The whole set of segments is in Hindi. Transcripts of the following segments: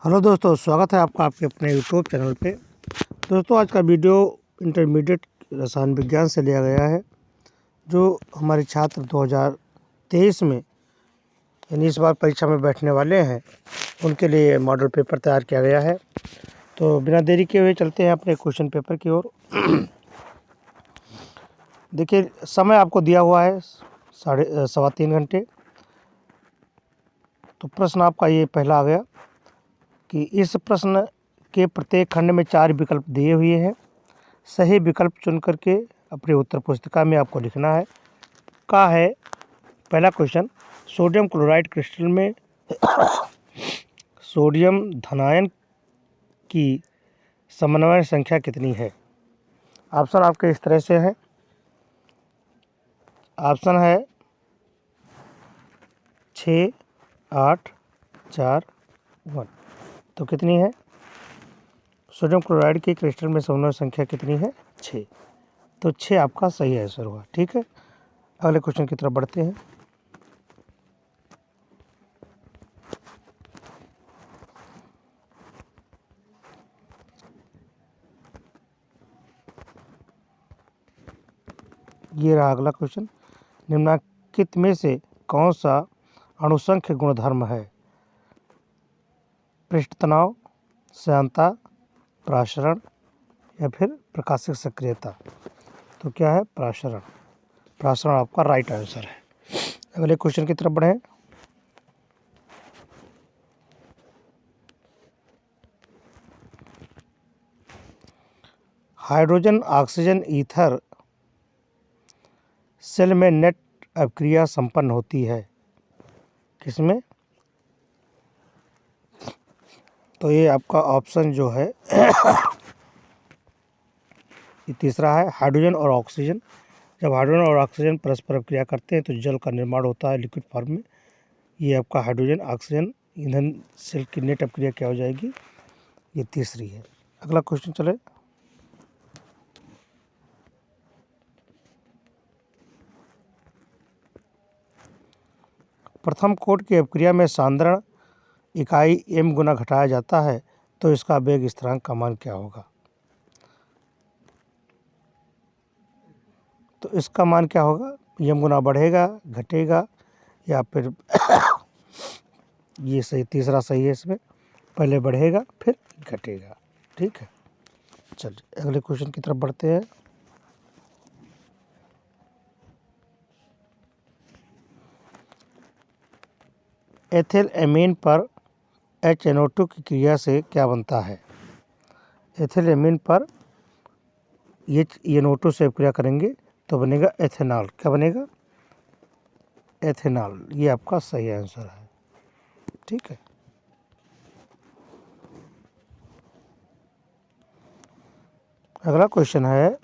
हेलो दोस्तों, स्वागत है आपका आपके अपने यूट्यूब चैनल पे। दोस्तों, आज का वीडियो इंटरमीडिएट रसायन विज्ञान से लिया गया है। जो हमारे छात्र 2023 में यानी इस बार परीक्षा में बैठने वाले हैं, उनके लिए मॉडल पेपर तैयार किया गया है। तो बिना देरी के हुए चलते हैं अपने क्वेश्चन पेपर की ओर। देखिए, समय आपको दिया हुआ है 3.5 घंटे। तो प्रश्न आपका ये पहला आ गया कि इस प्रश्न के प्रत्येक खंड में 4 विकल्प दिए हुए हैं। सही विकल्प चुन करके अपनी उत्तर पुस्तिका में आपको लिखना है। का है पहला क्वेश्चन, सोडियम क्लोराइड क्रिस्टल में सोडियम धनायन की समन्वय संख्या कितनी है? ऑप्शन आपके इस तरह से है। ऑप्शन है 6, 8, 4, 1। तो कितनी है? सोडियम क्लोराइड की क्रिस्टल में समन्वय संख्या कितनी है? 6। तो 6 आपका सही आंसर हुआ। ठीक है, अगले क्वेश्चन की तरफ बढ़ते हैं। ये रहा अगला क्वेश्चन। निम्नलिखित में से कौन सा अणुसंख्य गुणधर्म है? पृष्ठ तनाव, श्यानता, प्रासरण या फिर प्रकाशिक सक्रियता? तो क्या है? प्रासरण। प्रासरण आपका राइट आंसर है। अगले क्वेश्चन की तरफ बढ़ें। हाइड्रोजन ऑक्सीजन ईथर सेल में नेट अभिक्रिया संपन्न होती है किसमें? तो ये आपका ऑप्शन जो है ये तीसरा है, हाइड्रोजन और ऑक्सीजन। जब हाइड्रोजन और ऑक्सीजन परस्पर अभिक्रिया करते हैं तो जल का निर्माण होता है लिक्विड फॉर्म में। ये आपका हाइड्रोजन ऑक्सीजन ईंधन सेल की नेट अभिक्रिया क्या हो जाएगी? ये तीसरी है। अगला क्वेश्चन चले। प्रथम कोट की अभिक्रिया में सांद्रण इकाई m गुना घटाया जाता है तो इसका वेग स्थिरांक का मान क्या होगा? तो इसका मान क्या होगा? m गुना बढ़ेगा, घटेगा या फिर ये सही, तीसरा सही है इसमें, पहले बढ़ेगा फिर घटेगा। ठीक है, चलिए अगले क्वेश्चन की तरफ बढ़ते हैं। एथिल एमीन पर HNO2 की क्रिया से क्या बनता है? एथिल एमीन पर NO2 से क्रिया करेंगे तो बनेगा एथेनॉल। क्या बनेगा? एथेनॉल। ये आपका सही आंसर है। ठीक है, अगला क्वेश्चन है,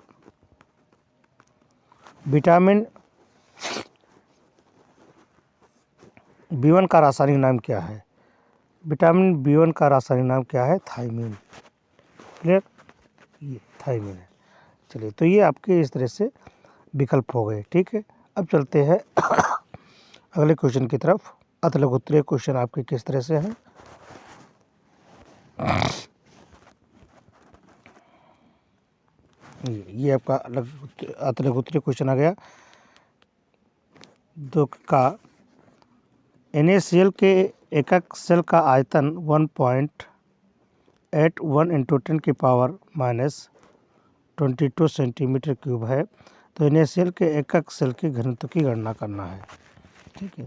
विटामिन B1 का रासायनिक नाम क्या है? विटामिन B1 का रासायनिक नाम क्या है? थायमीन। क्लियर? ये थायमीन है। चलिए, तो ये आपके इस तरह से विकल्प हो गए। ठीक है, अब चलते हैं अगले क्वेश्चन की तरफ। अति लघु उत्तरीय क्वेश्चन आपके किस तरह से हैं? ये आपका अति लघु उत्तरीय क्वेश्चन आ गया। दो का NaCl के एकक सेल का आयतन 1.81 इंटू 10 की पावर -22 सेंटीमीटर क्यूब है। तो NaCl के एकक सेल के घनत्व की गणना करना है। ठीक है,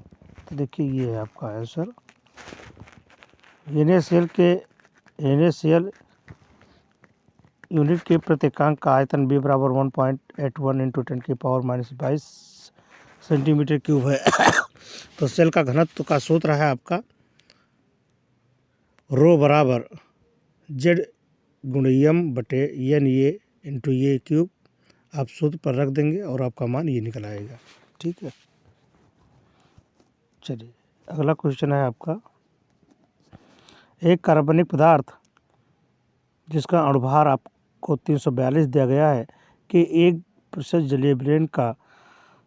तो देखिए ये है आपका आंसर। NaCl यूनिट के प्रत्येकांक का आयतन B बराबर 1.81 इंटू 10 की पावर -22 सेंटीमीटर क्यूब है। तो सेल का घनत्व का सूत्र है आपका रो बराबर Z गुणे M बटे NA इंटू ये क्यूब। आप सूत्र पर रख देंगे और आपका मान ये निकल आएगा। ठीक है, चलिए अगला क्वेश्चन है आपका, एक कार्बनिक पदार्थ जिसका अणुभार आपको 342 दिया गया है कि 1% जलीय विलयन का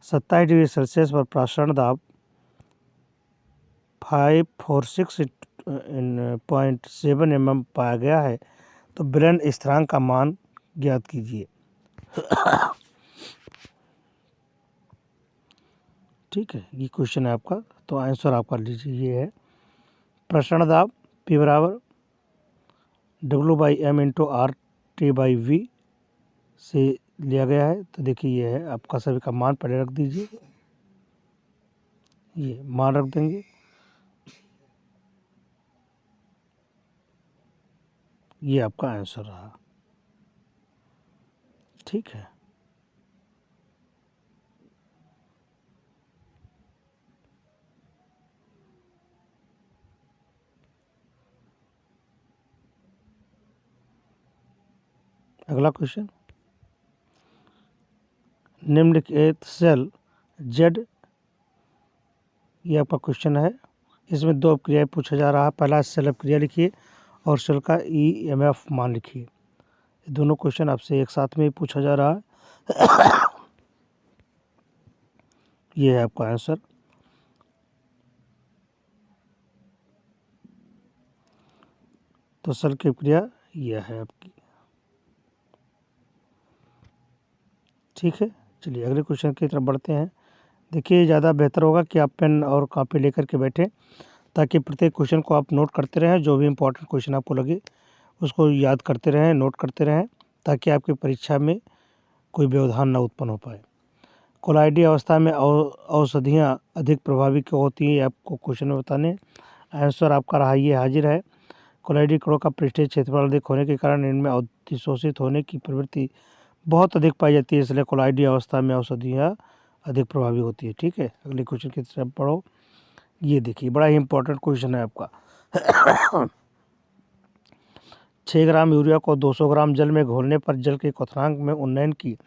27 डिग्री सेल्सियस पर प्रसारण दाब 546 0.7 mm पाया गया है, तो ब्रेन स्थिरांक का मान ज्ञात कीजिए। ठीक है, ये क्वेश्चन है आपका, तो आंसर आपका लीजिए ये है प्रसरण दाब P बराबर W/m/R/T/V से लिया गया है। तो देखिए ये है आपका, सभी का मान पहले रख दीजिए, ये मान रख देंगे, ये आपका आंसर रहा। ठीक है, अगला क्वेश्चन, निम्नलिखित सेल Z, ये आपका क्वेश्चन है, इसमें दो अपक्रियाएं पूछा जा रहा है। पहला सेल अपक्रिया लिखिए और सेल का EMF मान लिखिए। दोनों क्वेश्चन आपसे एक साथ में ही पूछा जा रहा है। ये है आपका आंसर। तो सेल की अपक्रिया यह है आपकी। ठीक है, चलिए अगले क्वेश्चन की तरफ बढ़ते हैं। देखिए, ज़्यादा बेहतर होगा कि आप पेन और कॉपी लेकर के बैठें, ताकि प्रत्येक क्वेश्चन को आप नोट करते रहें। जो भी इम्पोर्टेंट क्वेश्चन आपको लगे उसको याद करते रहें, नोट करते रहें, ताकि आपकी परीक्षा में कोई व्यवधान न उत्पन्न हो पाए। कोलाइडी अवस्था में औषधियाँ अधिक प्रभावी क्यों होती हैं, आपको क्वेश्चन में बताने। आंसर आपका रहा ये हाजिर है। कोलाइडी कणों का पृष्ठीय क्षेत्रफल अधिक होने के कारण इनमें अधिशोषित होने की प्रवृत्ति बहुत अधिक पाई जाती है, इसलिए कोलाइडी अवस्था में औषधियाँ अधिक प्रभावी होती है। ठीक है, अगले क्वेश्चन की तरफ पढ़ो। ये देखिए, बड़ा ही इंपॉर्टेंट क्वेश्चन है आपका। 6 ग्राम यूरिया को 200 ग्राम जल में घोलने पर जल के क्वथनांक में उन्नयन की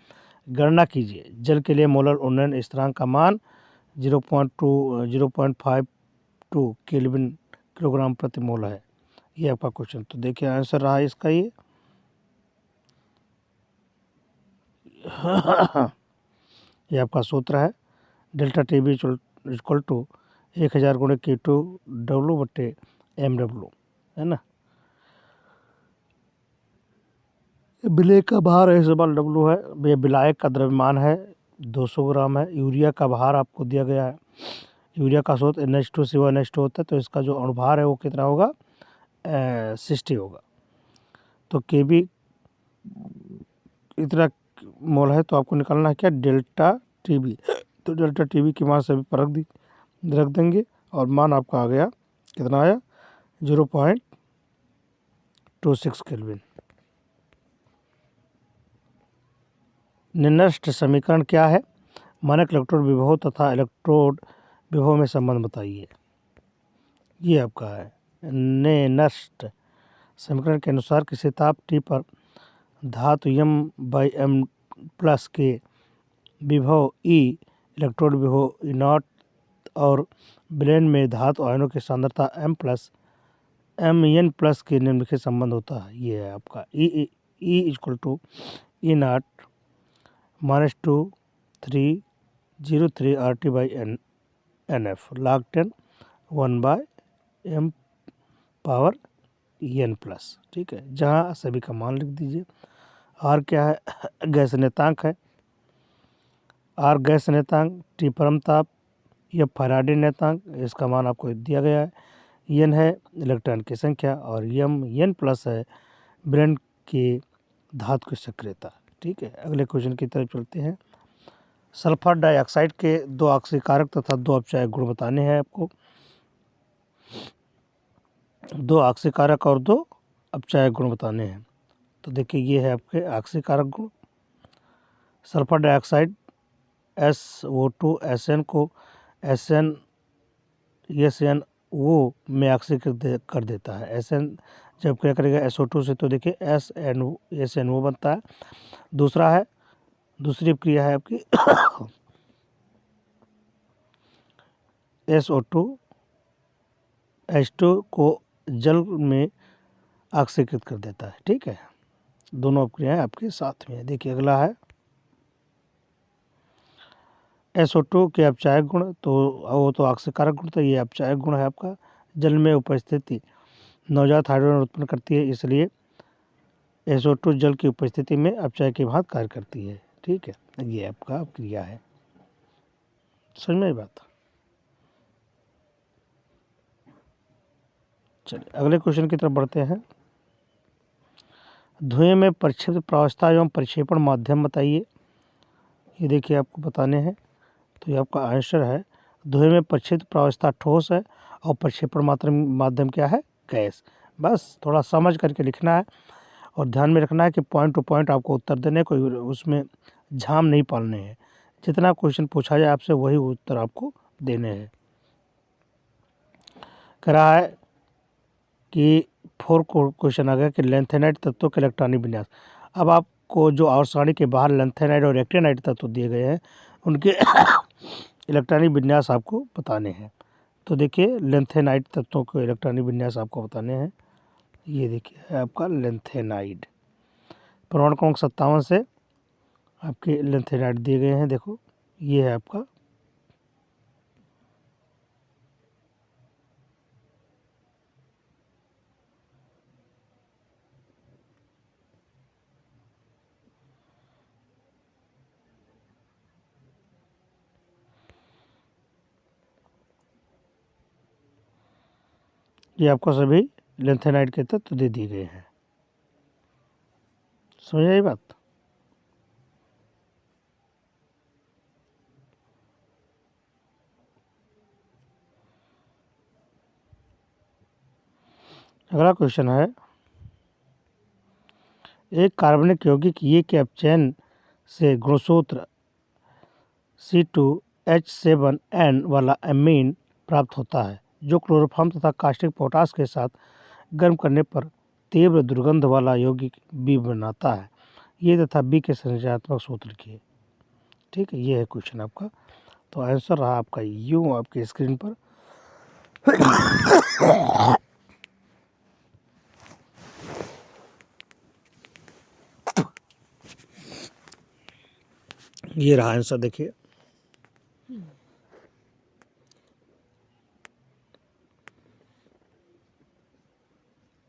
गणना कीजिए। जल के लिए मोलर उन्नयन स्थिरांक का मान 0.52 केल्विन किलोग्राम प्रति मोल है। ये आपका क्वेश्चन। तो देखिए आंसर रहा इसका ये। ये आपका सूत्र है, डेल्टा TB इक्वल टू 1000 गुणे Q2W/mW, है ना। विलेय का भार है, W है, ये विलायक का द्रव्यमान है, 200 ग्राम है। यूरिया का भार आपको दिया गया है, यूरिया का स्रोत NH2CO NH2 होता है, तो इसका जो अणुभार है वो कितना होगा, 60 होगा। तो KB इतना मोल है, तो आपको निकालना है क्या, डेल्टा TB। तो डेल्टा TB की मान सभी पर रख देंगे और मान आपका आ गया, कितना आया, 0.26 केल्विन। निम्नलिखित समीकरण क्या है, मानक इलेक्ट्रोड विभव तथा इलेक्ट्रोड विभव में संबंध बताइए। ये आपका है। निम्नलिखित समीकरण के अनुसार किसी ताप T पर धातु M/m+ के विभव E, इलेक्ट्रोड विभव E0 और ब्लेन में धातु आयनों की सांद्रता M+Mn+ के निम्नलिखित संबंध होता है। ये है आपका E equal to E0 -2303 RT/NF log 10 1/m⁴n+। ठीक है, जहाँ सभी का मान लिख दीजिए। R क्या है, गैस नेतांक है, R गैस नेतांक, T परम ताप, F फैराडे नेतांक, इसका मान आपको दिया गया है। N है इलेक्ट्रॉन की संख्या और Mn+ है ब्रेन की धातु की सक्रियता। ठीक है, अगले क्वेश्चन की तरफ चलते हैं। सल्फर डाइऑक्साइड के 2 ऑक्सीकारक तथा 2 अपचायक गुण बताने हैं आपको। 2 ऑक्सीकारक और 2 अपचायक गुण बताने हैं। तो देखिए ये है आपके ऑक्सीकारक गुण। सल्फर डाइऑक्साइड SO2 SN को SnO में ऑक्सीकृत कर देता है। SN जब क्या करेगा SO2 से, तो देखिए SnO बनता है। दूसरी क्रिया है आपकी SO2 H2 को जल में ऑक्सीकृत कर देता है। ठीक है, दोनों क्रियाएं आपके साथ में है। देखिए अगला है SO2 के अपचायक गुण, तो वो तो ऑक्सीकारक गुण था, ये अपचायक गुण है आपका। जल में उपस्थिति नवजात हाइड्रोजन उत्पन्न करती है, इसलिए SO2 जल की उपस्थिति में अपचय की भांति कार्य करती है। ठीक है, ये आपका क्रिया है। समझ में आई बात? चलिए अगले क्वेश्चन की तरफ बढ़ते हैं। धुएं में प्रक्षेपित प्रावस्था एवं प्रक्षेपण माध्यम बताइए। ये देखिए आपको बताने हैं, तो ये आपका आंसर है। धुएं में प्रक्षेपित प्रावस्था ठोस है और प्रक्षेपण माध्यम क्या है? गैस। बस थोड़ा समझ करके लिखना है और ध्यान में रखना है कि पॉइंट टू पॉइंट आपको उत्तर देने, कोई उसमें झाम नहीं पालने हैं। जितना क्वेश्चन पूछा जाए आपसे वही उत्तर आपको देने हैं। कह रहा है कि 4 क्वेश्चन आ गया कि लैंथेनाइड तत्वों के इलेक्ट्रॉनिक विन्यास। अब आपको जो आवर्त के बाहर लैंथेनाइड और एक्टिनाइड तत्व दिए गए हैं उनके इलेक्ट्रॉनिक विन्यास आपको बताने हैं। तो देखिए लैंथेनाइड तत्वों के इलेक्ट्रॉनिक विन्यास आपको बताने हैं। ये देखिए है आपका लैंथेनाइड। परमाणु क्रमांक 57 से आपके लैंथेनाइड दिए गए हैं। देखो ये है आपका ये आपको सभी लैंथेनाइड के तत्व दे दिए गए हैं। समझ आई बात? अगला क्वेश्चन है, एक कार्बनिक यौगिक ये के अपचयन से गुणसूत्र C2H7N वाला अमीन प्राप्त होता है, जो क्लोरोफॉर्म तथा कास्टिक पोटास के साथ गर्म करने पर तीव्र दुर्गंध वाला यौगिक B बनाता है। ये तथा B के संरचनात्मक सूत्र लिखिए। ठीक है, ये है क्वेश्चन आपका। तो आंसर रहा आपका यूं आपकी स्क्रीन पर। ये रहा आंसर, देखिए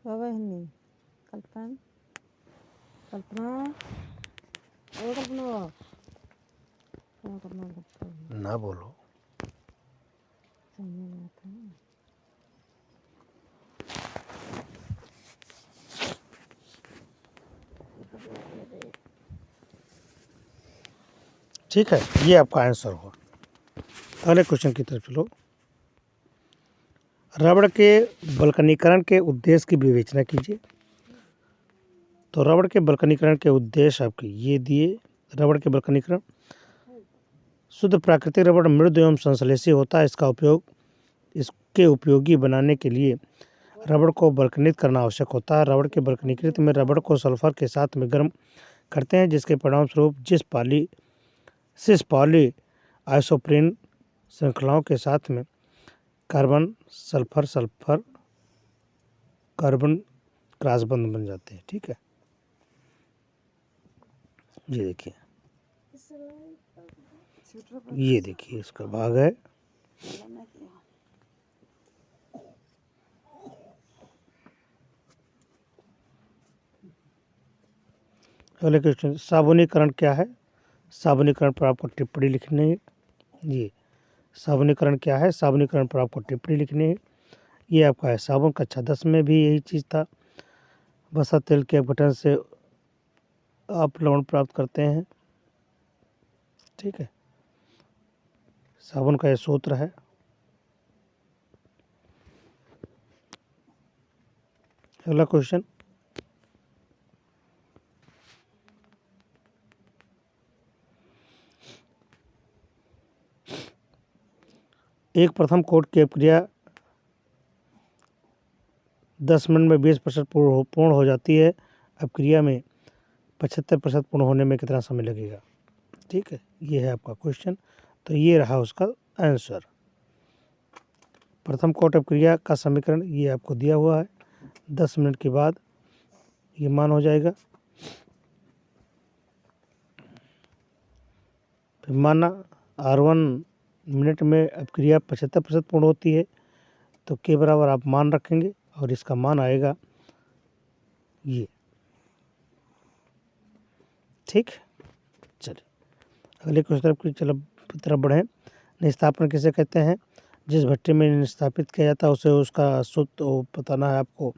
कल्पना कल्पना ओ कल्पना क्या करना ना बोलो। ठीक है, ये आपका आंसर हुआ। अगले क्वेश्चन की तरफ चलो। रबड़ के बल्कनीकरण के उद्देश्य की विवेचना कीजिए। तो रबड़ के बल्कनीकरण के उद्देश्य आपके ये दिए। रबड़ के बल्कनीकरण, शुद्ध प्राकृतिक रबड़ मृदु एवं संश्लेषी होता है। इसके उपयोगी बनाने के लिए रबड़ को बल्कनित करना आवश्यक होता है। रबड़ के बल्कनीकृत में रबड़ को सल्फर के साथ में गर्म करते हैं, जिसके परिणाम स्वरूप सिस पॉली आइसोप्रीन श्रृंखलाओं के साथ में कार्बन सल्फर सल्फर कार्बन क्रॉसबंध बन जाते हैं। ठीक है, ये देखिए, ये देखिए इसका भाग है। अगले क्वेश्चन, साबुनीकरण क्या है? साबुनीकरण पर आपको टिप्पणी लिखनी है। ये साबुनीकरण क्या है? साबुनीकरण पर आपको टिप्पणी लिखनी है। ये आपका है साबुन। कक्षा 10 में भी यही चीज़ था। वसा तेल के अपघटन से आप लवण प्राप्त करते हैं। ठीक है, साबुन का यह सूत्र है। अगला क्वेश्चन, एक प्रथम कोट की अपक्रिया 10 मिनट में 20% पूर्ण हो जाती है। अपक्रिया में 75% पूर्ण होने में कितना समय लगेगा? ठीक है, ये है आपका क्वेश्चन। तो ये रहा उसका आंसर। प्रथम कोट अपक्रिया का समीकरण ये आपको दिया हुआ है। 10 मिनट के बाद ये मान हो जाएगा। फिर माना R1 मिनट में अपक्रिया 75% पूर्ण होती है, तो के बराबर आप मान रखेंगे और इसका मान आएगा ये। ठीक, चलिए अगले क्वेश्चन की तरफ बढ़ें। निस्तापन किसे कहते हैं? जिस भट्टी में निस्तापित किया जाता है उसे उसका सूत्र बताना है आपको,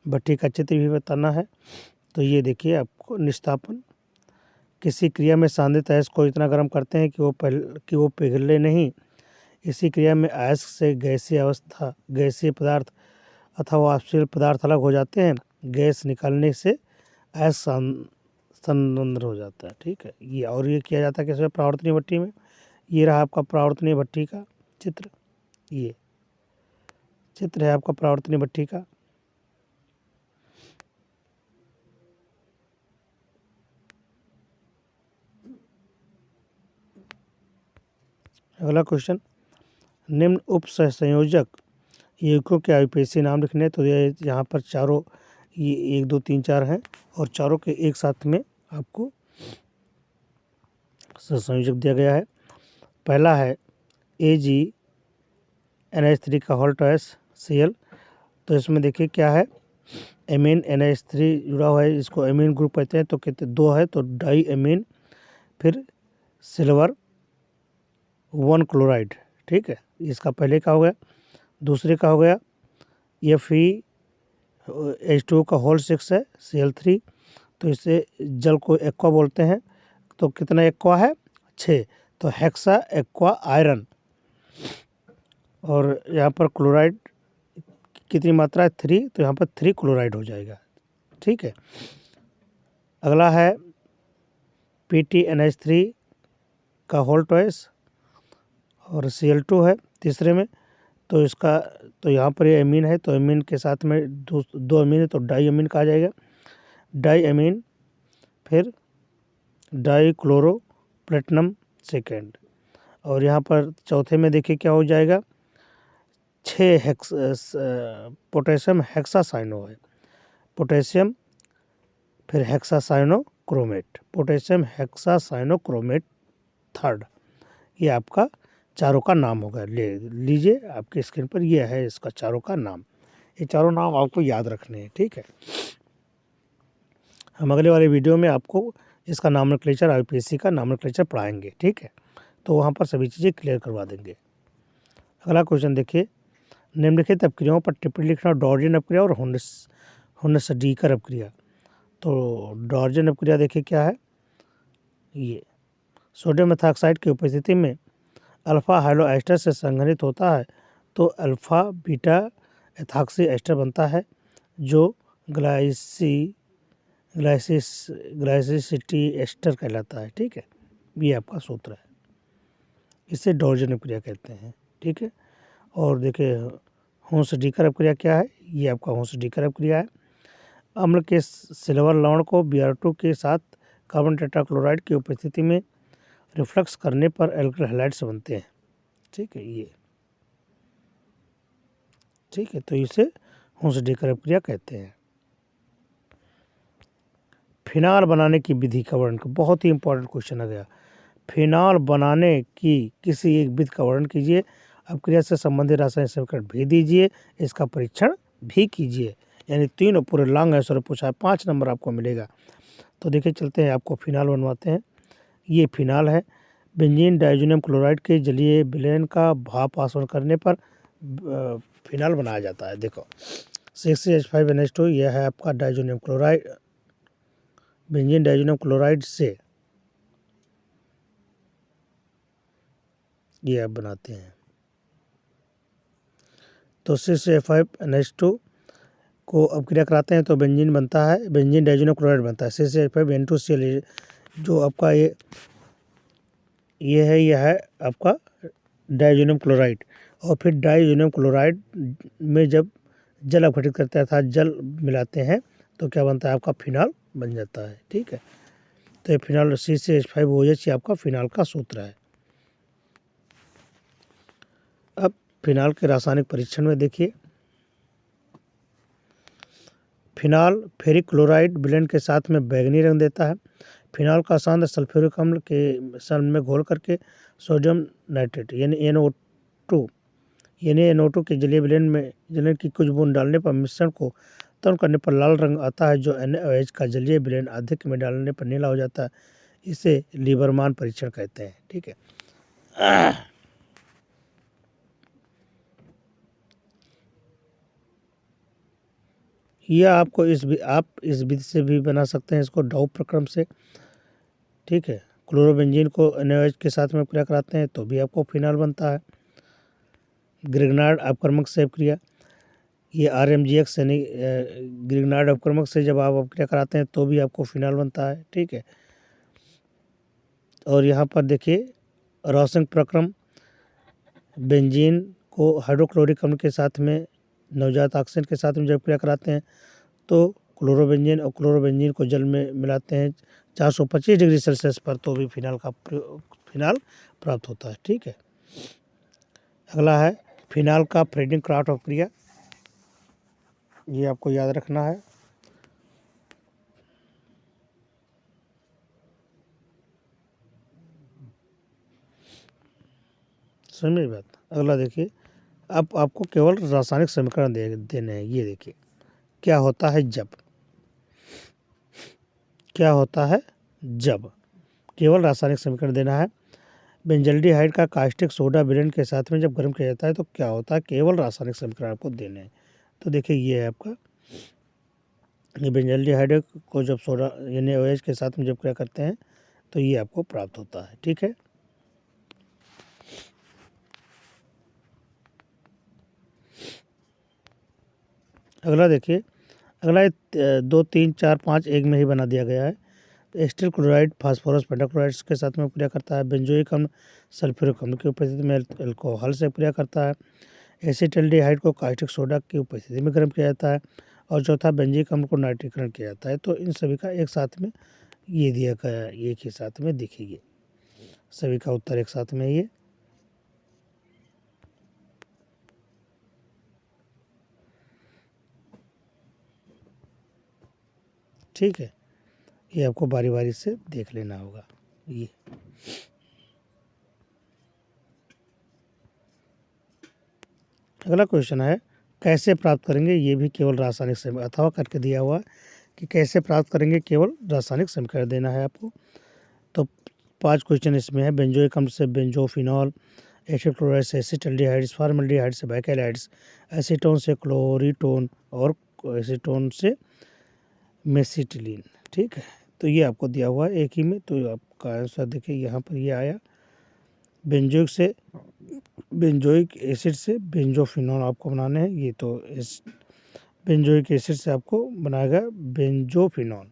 भट्टी का चित्र भी बताना है। तो ये देखिए आपको निस्तापन, किसी क्रिया में सांद्रित अयस्क को इतना गर्म करते हैं कि वो पिघले नहीं। इसी क्रिया में अयस्क से गैसीय पदार्थ अथवा वाष्पशील पदार्थ अलग हो जाते हैं। गैस निकालने से अयस्क संरंध्र हो जाता है। ठीक है, ये और ये किया जाता है किसमें? परावर्तनीय भट्टी में। ये रहा आपका परावर्तनीय भट्टी का चित्र, ये चित्र है आपका परावर्तनीय भट्टी का। अगला क्वेश्चन, निम्न उप संयोजक यौगिकों के आईयूपीएसी नाम लिखने। तो ये यहाँ पर चारों, ये 1 2 3 4 हैं और चारों के एक साथ में आपको संयोजक दिया गया है। पहला है AgNH3 का HCl। तो इसमें देखिए क्या है, एमीन NH3 जुड़ा हुआ है, इसको एमीन ग्रुप कहते हैं। तो कितने 2 है तो डाई एमीन, फिर सिल्वर 1 क्लोराइड। ठीक है, इसका पहले का हो गया। दूसरे का हो गया FeH2O का HCl है Cl3। तो इसे जल को एक्वा बोलते हैं। तो कितना एक्वा है? 6। तो हेक्सा एक्वा आयरन। और यहाँ पर क्लोराइड कितनी मात्रा है? 3। तो यहाँ पर 3 क्लोराइड हो जाएगा। ठीक है, अगला है PTNH3 का HCl और Cl2 है तीसरे में। तो इसका, तो यहाँ पर ये एमीन है, तो एमीन के साथ में 2 एमीन है तो डाई एमीन कहा जाएगा। डाई एमीन, फिर डाई क्लोरो प्लेटिनम सेकेंड। और यहाँ पर चौथे में देखिए क्या हो जाएगा, 6 पोटेशियम हेक्सासाइनो है, पोटेशियम फिर हेक्सासाइनोक्रोमेट, पोटेशियम हेक्सासाइनोक्रोमेट थर्ड। ये आपका चारों का नाम होगा। ले लीजिए आपके स्क्रीन पर, ये है इसका चारों का नाम। ये चारों नाम आपको याद रखने हैं। ठीक है, हम अगले वाले वीडियो में आपको इसका नॉमेनक्लेचर, आईयूपीएसी का नॉमेनक्लेचर पढ़ाएंगे। ठीक है, तो वहाँ पर सभी चीज़ें क्लियर करवा देंगे। अगला क्वेश्चन देखिए, निम्नलिखित अपक्रियाओं पर टिप्पणी लिखना। डॉर्जन अपक्रिया और हुन्सडीकर अपक्रिया। तो डॉर्जन अपक्रिया देखिए क्या है, ये सोडियम मेथॉक्साइड की उपस्थिति में अल्फा हाइड्रो एस्टर से संघनित होता है तो अल्फा बीटा एथॉक्सी एस्टर बनता है, जो ग्लाइसिसिटी एस्टर कहलाता है। ठीक है, ये आपका सूत्र है, इसे डॉर्जन अपक्रिया कहते हैं। ठीक है, और देखिए हुन्सडीकर अपक्रिया क्या है, ये आपका हुन्सडीकर अपक्रिया है। अम्ल के सिल्वर लवण को Br2 के साथ कार्बन टेट्राक्लोराइड की उपस्थिति में रिफ्लक्स करने पर एल्किल हैलाइड्स बनते हैं। ठीक है, ये ठीक है, तो इसे हुन्सडीकर अपक्रिया कहते हैं। फिनाल बनाने की विधि का वर्णन, बहुत ही इंपॉर्टेंट क्वेश्चन आ गया। फिनाल बनाने की किसी एक विधि का वर्णन कीजिए, अपक्रिया से संबंधित रासायनिक समीकरण भी दीजिए, इसका परीक्षण भी कीजिए। यानी 3 और पूरे लॉन्ग आंसर पूछा है, 5 नंबर आपको मिलेगा। तो देखिए चलते हैं, आपको फिनाल बनवाते हैं। ये फिनाल है, बेंजीन डाइजोनियम क्लोराइड के जलीय विलयन का भाप आसवन करने पर फिनाल बनाया जाता है। देखो 6CH5NH2, यह है आपका diazonium chloride, benzene diazonium chloride से ये आप बनाते हैं। तो 6CH5NH2 को अपक्रिया कराते हैं तो बेंजीन बनता है, बेंजीन डाइजोनियम क्लोराइड बनता है 6CH5N2Cl। जो आपका ये है, यह है आपका डाइजोनियम क्लोराइड। और फिर डाइजोनियम क्लोराइड में जब जल अपघटित करते हैं अर्थात जल मिलाते हैं तो क्या बनता है, आपका फिनाल बन जाता है। ठीक है, तो ये फिनाल CCH5OH आपका फिनाल का सूत्र है। अब फिनाल के रासायनिक परीक्षण में देखिए, फिनाल फेरिक क्लोराइड विलयन के साथ में बैंगनी रंग देता है। फिनाल का सांद्र सल्फ्यूरिक अम्ल के सन में घोल करके सोडियम नाइट्रेट यानी NO2 यानी NO2 के जलीय विलयन में जलन की कुछ बूंद डालने पर मिश्रण को तरण करने पर लाल रंग आता है, जो NaOH का जलीय विलयन अधिक में डालने पर नीला हो जाता है। इसे लीबरमान परीक्षण कहते हैं। ठीक है, यह आपको आप इस विधि से भी बना सकते हैं, इसको डाउ प्रक्रम से। ठीक है, क्लोरोबेंजीन को NaOH के साथ में प्रक्रिया कराते हैं तो भी आपको फिनाल बनता है। ग्रिग्नार्ड अपक्रमक से क्रिया, ये RMGX यानी ग्रिग्नार्ड अपक्रमक से जब आप अपक्रिया कराते हैं तो भी आपको फिनाल बनता है। ठीक है, और यहाँ पर देखिए रासायनिक प्रक्रम, बेंजीन को हाइड्रोक्लोरिक अम्ल के साथ में नवजात ऑक्सीजन के साथ में जब क्रिया कराते हैं तो क्लोरोबेंजीन और क्लोरोबेंजीन को जल में मिलाते हैं 425 डिग्री सेल्सियस पर, तो भी फिनाल प्राप्त होता है। ठीक है, अगला है फिनाल का फ्रेडिंग क्राफ्ट अपक्रिया, ये आपको याद रखना है। समझ में बात। अगला देखिए, अब आपको केवल रासायनिक समीकरण देने हैं। ये देखिए क्या होता है जब केवल रासायनिक समीकरण देना है। बेंजल्डिहाइड का कास्टिक सोडा विलयन के साथ में जब गर्म किया जाता है तो क्या होता है, केवल रासायनिक समीकरण आपको देने हैं। तो देखिए ये है आपका, ये बेंजल्डिहाइड को जब सोडा यानी OH के साथ में जब क्रिया करते हैं तो ये आपको प्राप्त होता है। ठीक है, अगला देखिए, अगला 2 3 4 5 एक में ही बना दिया गया है। एस्टिल क्लोराइड फास्फोरस पेंटाक्लोराइड के साथ में क्रिया करता है। बेंजोइक अम्ल सल्फ्यूरिक अम्ल की उपस्थिति में अल्कोहल से क्रिया करता है। एसिटल्डिहाइड को कास्टिक सोडा की उपस्थिति में गर्म किया जाता है। और चौथा बेंजिक अम्ल को नाइट्रीकरण किया जाता है। तो इन सभी का एक साथ में ये दिया गया, एक ही साथ में दिखेगी सभी का उत्तर एक साथ में ये। ठीक है, ये आपको बारी बारी से देख लेना होगा। ये अगला क्वेश्चन है कैसे प्राप्त करेंगे, ये भी केवल रासायनिक समीकरण अथवा करके दिया हुआ है कि कैसे प्राप्त करेंगे, केवल रासायनिक समीकरण देना है आपको। तो 5 क्वेश्चन इसमें है। बेंजोइक अम्ल से बेंजोफिनॉल, एसिड क्लोराइड से एसिटल्डिहाइड्स, फॉर्मल्डिहाइड से बाइकेलाइड्स, एसीटोन से क्लोरीटोन और एसीटोन से मेसिटिलीन। ठीक है, तो ये आपको दिया हुआ है एक ही में। तो आपका आंसर देखिए यहाँ पर ये आया, बेंजोइक एसिड से बेंजोफिनॉल आपको बनाने हैं। ये तो बेंजोइक एसिड से आपको बनाएगा बेंजोफिनॉल।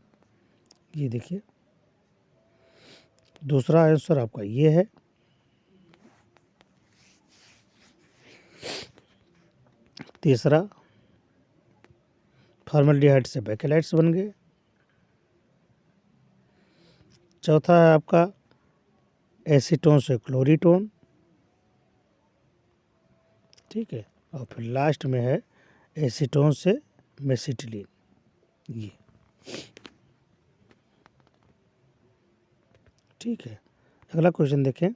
ये देखिए दूसरा आंसर आपका ये है। तीसरा फॉर्मल्डिहाइड से बैकेलाइट्स बन गए। चौथा है आपका एसीटोन से क्लोरीटोन। ठीक है, और फिर लास्ट में है एसीटोन से मेसिटिलीन। ये ठीक है, अगला क्वेश्चन देखें।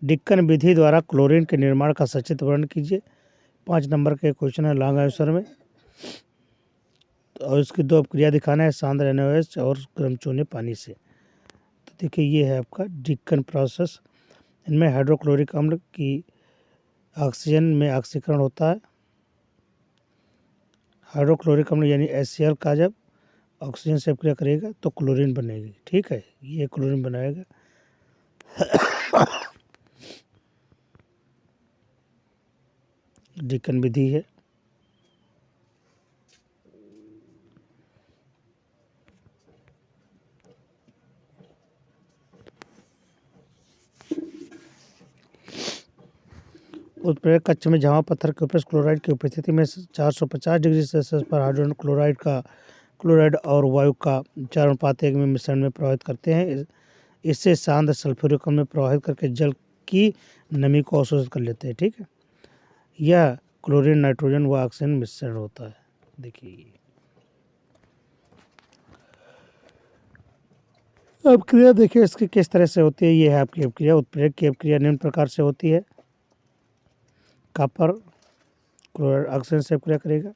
डिक्कन विधि द्वारा क्लोरीन के निर्माण का सचित्र वर्णन कीजिए। 5 नंबर के क्वेश्चन है लॉन्ग आंसर में, और इसकी 2 अपक्रिया दिखाना है, सांद्र NaOH और गर्म चूने पानी से। तो देखिए ये है आपका डिक्कन प्रोसेस। इनमें हाइड्रोक्लोरिक अम्ल की ऑक्सीजन में ऑक्सीकरण होता है। हाइड्रोक्लोरिक अम्ल यानी HCl का जब ऑक्सीजन से क्रिया करेगा तो क्लोरीन बनेगी। ठीक है, ये क्लोरीन बनाएगा। डिक्कन विधि है। उत्प्रेरक कक्ष में जमा पत्थर के ऊपर क्लोराइड की उपस्थिति में 450 डिग्री सेल्सियस पर हाइड्रोजन क्लोराइड और वायु का 4:1 में मिश्रण में प्रभावित करते हैं। इससे सांद्र सल्फ्यूरिक अम्ल में प्रभावित करके जल की नमी को अवशोषित कर लेते हैं। ठीक है, यह क्लोरीन, नाइट्रोजन व ऑक्सीजन मिश्रण होता है। देखिए अपक्रिया देखिए इसकी किस तरह से होती है। ये है आपकी अपक्रिया। उत्प्रेरक की अपक्रिया निम्न प्रकार से होती है। कॉपर क्लोराइड ऑक्सीजन से क्रिया करेगा।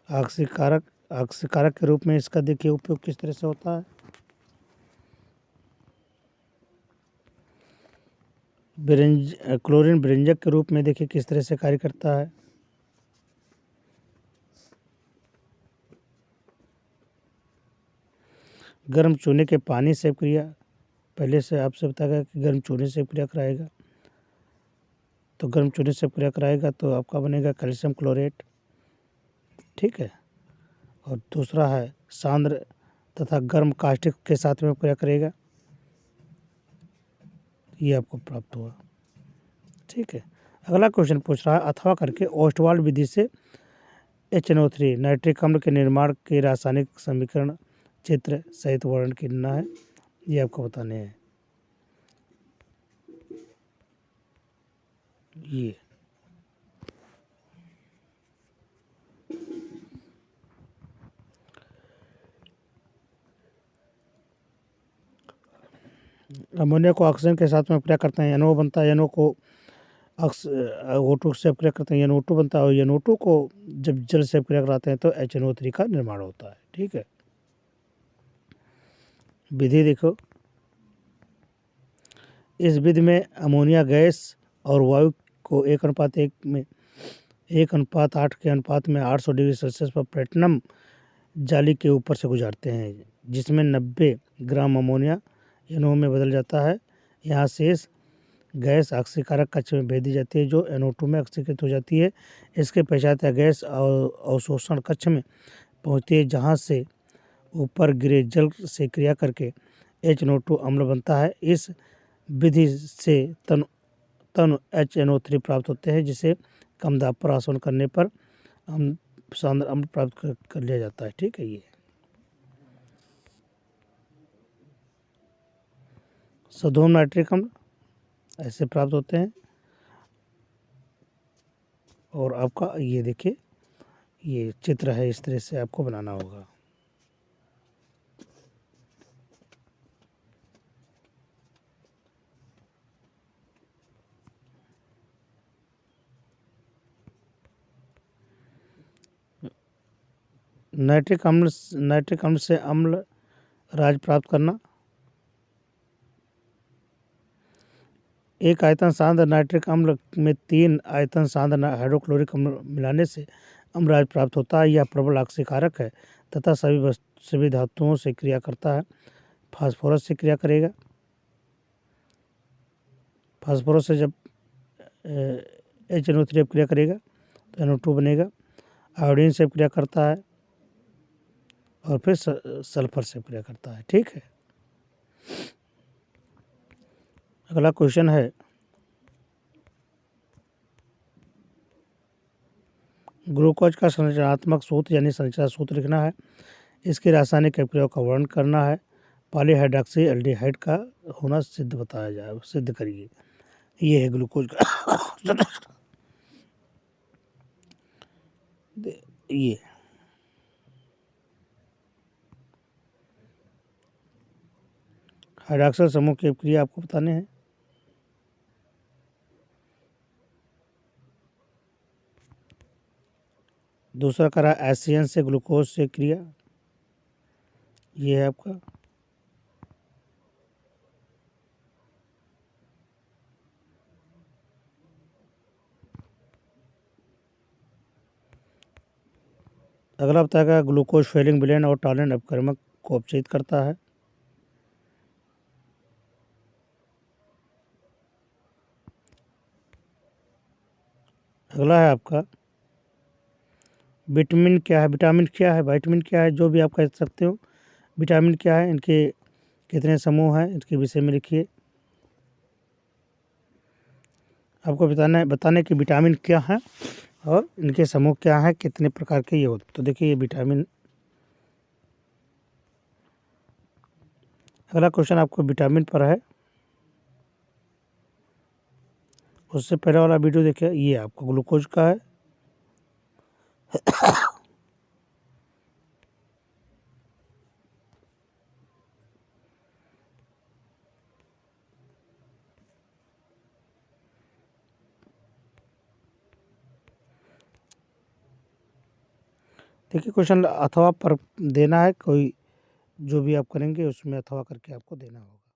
ऑक्सीकारक के रूप में इसका देखिए उपयोग किस तरह से होता है। क्लोरीन विरंजक के रूप में देखिए किस तरह से कार्य करता है। गर्म चूने के पानी से क्रिया, पहले से आपसे बताया गया कि गर्म चूने से क्रिया कराएगा, तो गर्म चूने से क्रिया कराएगा तो आपका बनेगा कैल्शियम क्लोरेट, ठीक है। और दूसरा है सांद्र तथा गर्म कास्टिक के साथ में क्रिया करेगा, ये आपको प्राप्त हुआ, ठीक है। अगला क्वेश्चन पूछ रहा है अथवा करके ओस्टवाल्ड विधि से HNO3 नाइट्रिक अम्ल के निर्माण के रासायनिक समीकरण चित्र सहित वर्णन करना है, ये आपको बताने हैं। ये अमोनिया को ऑक्सीजन के साथ में क्रिया करते हैं, NO बनता है, NO को O2 से क्रिया करते हैं, NO2 बनता है, और NO2 को जब जल से क्रिया कराते हैं तो HNO3 का निर्माण होता है, ठीक है। विधि देखो, इस विधि में अमोनिया गैस और वायु को 1:1 में 1:8 के अनुपात में 800 डिग्री सेल्सियस पर प्लेटिनम जाली के ऊपर से गुजारते हैं, जिसमें 90 ग्राम अमोनिया NO में बदल जाता है। यहाँ शेष गैस ऑक्सीकारक कक्ष में भेज दी जाती है जो NO2 में ऑक्सीकृत हो जाती है। इसके पश्चात यह गैस अवशोषण कक्ष में पहुँचती है, जहाँ से ऊपर गिरे जल से क्रिया करके HNO2 अम्ल बनता है। इस विधि से तन HNO3 प्राप्त होते हैं, जिसे कम दाब पर आसवन करने पर सांद्र अम्ल प्राप्त कर लिया जाता है, ठीक है। ये सोडियम नाइट्रिक अम्ल ऐसे प्राप्त होते हैं। और आपका ये देखिए ये चित्र है, इस तरह से आपको बनाना होगा। नाइट्रिक अम्ल से अम्ल राज प्राप्त करना। एक आयतन सांद्र नाइट्रिक अम्ल में 3 आयतन सांद्र हाइड्रोक्लोरिक अम्ल मिलाने से अम्लराज प्राप्त होता है। यह प्रबल ऑक्सीकारक है तथा सभी धातुओं से क्रिया करता है। फास्फोरस से क्रिया करेगा, फास्फोरस से जब HNO3 क्रिया करेगा तो NO2 बनेगा। आयोडीन से क्रिया करता है और फिर सल्फर से क्रिया करता है, ठीक है। अगला क्वेश्चन है ग्लूकोज का संरचनात्मक सूत्र यानी संरचना सूत्र लिखना है। इसके रासायनिक अभिक्रिया का वर्णन करना है। पॉलीहाइड्रॉक्सी एल्डिहाइड का होना सिद्ध करिए। ये है ग्लूकोज का ये हाइड्रॉक्सिल समूह की अभिक्रिया आपको बताने हैं। दूसरा करा एसियन से ग्लूकोज से क्रिया, ये है आपका। अगला बताएगा ग्लूकोज फेलिंग विलेन और टॉलेंट अपक्रमक को अपचित करता है। अगला है आपका विटामिन क्या है, विटामिन क्या है, जो भी आप कह सकते हो। विटामिन क्या है, इनके कितने समूह हैं, इसके विषय में लिखिए। आपको बताने कि विटामिन क्या है और इनके समूह क्या हैं, कितने प्रकार के ये होते। तो देखिए ये विटामिन। अगला क्वेश्चन आपको विटामिन पर है, उससे पहले वाला वीडियो देखिए। ये आपको ग्लूकोज का है। देखिए क्वेश्चन अथवा पर देना है, कोई जो भी आप करेंगे उसमें अथवा करके आपको देना होगा।